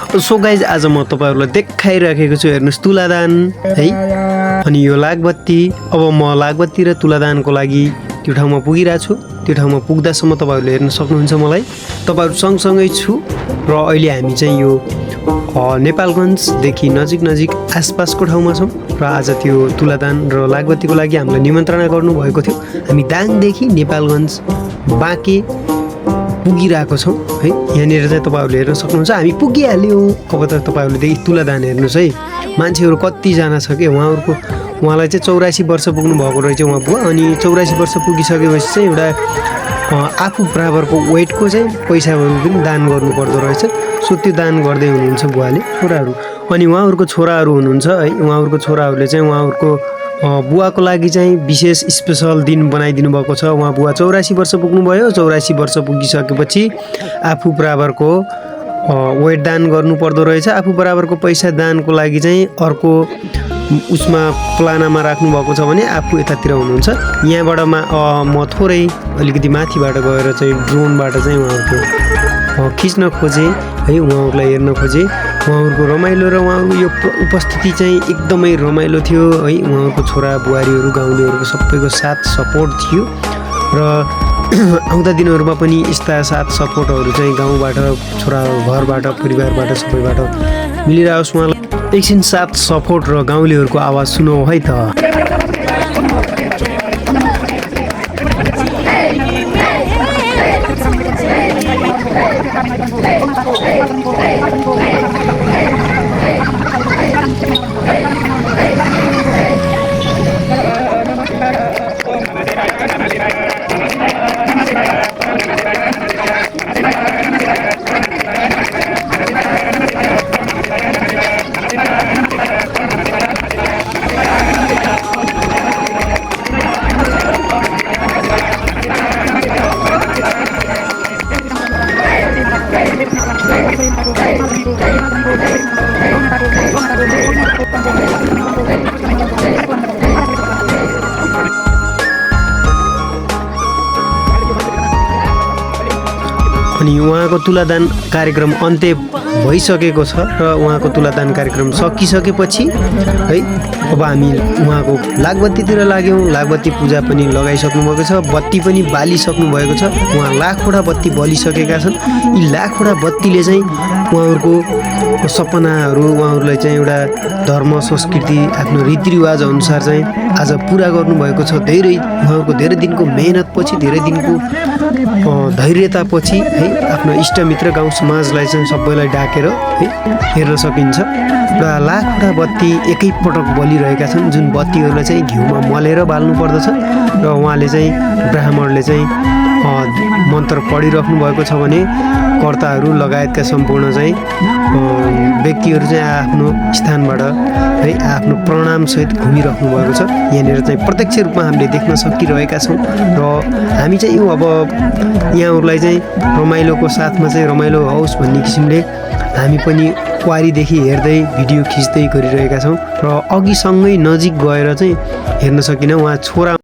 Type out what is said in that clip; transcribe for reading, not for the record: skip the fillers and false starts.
So guys आज म तपाईहरुलाई देखाइराखेको छु हेर्नुस् तुलादान है। अनि यो लागबत्ती अब म लागबत्ती र तुलादानको लागि त्यो ठाउँमा पुगिरहेको छु। त्यो ठाउँमा पुग्दासम्म तपाईहरुले हेर्न सक्नुहुन्छ मलाई। तपाईहरु सँगसँगै छु र अहिले हामी चाहिँ यो नेपालगञ्जदेखि नजिक आसपासको ठाउँमा छौं र आज त्यो तुलादान र लागबत्तीको लागि हामीलाई निमन्त्रणा गर्नु भएको थियो। हामी दाङदेखि नेपालगञ्ज बाँके पुगिरहेको छौं है। यहाँनिर चाहिँ तपाईहरुले हेर्न सक्नुहुन्छ हामी पुगिहाल्यौं। अब त तपाईहरुले देखि तुलादान हेर्नुस् है, मान्छेहरु कति जना छ के। उहाँलाई चाहिँ 84 वर्ष पुग्नु भएको रहेछ उहाँ बुवा। अनि 84 वर्ष पुगिसकेपछि चाहिँ एउटा आफू बराबरको वेटको चाहिँ पैसाहरु पनि दान गर्नु पर्दो रहेछ। सो त्यो दान गर्दै हुनुहुन्छ बुवाले छोराहरु। अनि उहाँहरुको छोराहरु हुनुहुन्छ है। उहाँहरुको छोराहरुले चाहिँ उहाँहरुको बुवाको लागि चाहिँ विशेष स्पेशल दिन बनाइदिनु भएको छ। उहाँ बुवा 84 वर्ष पुग्नु भयो। 84 वर्ष पुगिसकेपछि आफू बराबरको वेट दान गर्नु पर्दो रहेछ। आफू बराबरको पैसा दानको लागि चाहिँ अर्को उसमा प्लानमा राख्नु भएको छ भने आफू यतातिर हुनुहुन्छ। यहाँबाट म थोरै अलिकति माथिबाट गएर चाहिँ ड्रोनबाट चाहिँ उहाँहरुको खिच्न खोजे है, उहाँहरुलाई हेर्न खोजे। उहाँहरुको रमाइलो र उहाँहरुको यो उपस्थिति चाहिँ एकदमै रमाइलो थियो है। उहाँहरुको छोरा बुहारीहरु गाउँलेहरुको सबैको साथ सपोर्ट थियो र आउँदा दिनहरुमा पनि यस्ता साथ सपोर्टहरु चाहिँ गाउँबाट, छोरा घरबाट, परिवारबाट सबैबाट मिलिरहोस्। उहाँलाई एकछिन साथ सपोर्ट र गाउँलेहरुको आवाज सुनौ है त। अनि उहाँको तुलादान कार्यक्रम अन्त्य भइसकेको छ र उहाँको तुलादान कार्यक्रम सकिसकेपछि है अब हामी उहाँको लागबत्तीतिर लाग्यौं। लागबत्ती पूजा पनि लगाइसक्नु भएको छ, बत्ती पनि बालिसक्नु भएको छ। उहाँ लाखवटा बत्ती बलिसकेका छन्। यी लाखवटा बत्तीले चाहिँ उहाँहरुको सपनाहरु, उहाँहरुलाई चाहिँ एउटा धर्म संस्कृति आफ्नो रीतिरिवाज अनुसार चाहिँ आज पूरा गर्नुभएको छ। उहाँहरुको धेरै दिनको मेहनतपछि, धेरै दिनको धैर्यतापछि है आफ्नो इष्टमित्र गाउँ समाजलाई चाहिँ सबैलाई डाकेर है हेर्न सकिन्छ। र लाखवटा बत्ती एकै पटक बलिरहेका छन्, जुन बत्तीहरुलाई चाहिँ घिउमा मलेर बाल्नु पर्दछ। र उहाँले चाहिँ ब्राह्मणले चाहिँ मन्त्र पढिराख्नु भएको छ भने कर्ताहरु लगायतका सम्पूर्ण चाहिँ व्यक्तिहरु चाहिँ आफ्नो स्थानबाट है आफ्नो प्रणाम सहित घुमिराख्नु भएको छ। यहाँनिर चाहिँ प्रत्यक्ष रूपमा हामीले देख्न सकिरहेका छौं र हामी चाहिँ यो अब यहाँहरुलाई चाहिँ रमाइलोको साथमा चाहिँ रमाइलो होस् भन्ने किसिमले हामी पनि क्वारीदेखि हेर्दै भिडियो खिच्दै गरिरहेका छौं। र अघि सँगै नजिक गएर चाहिँ हेर्न सकिन उहाँ छोरा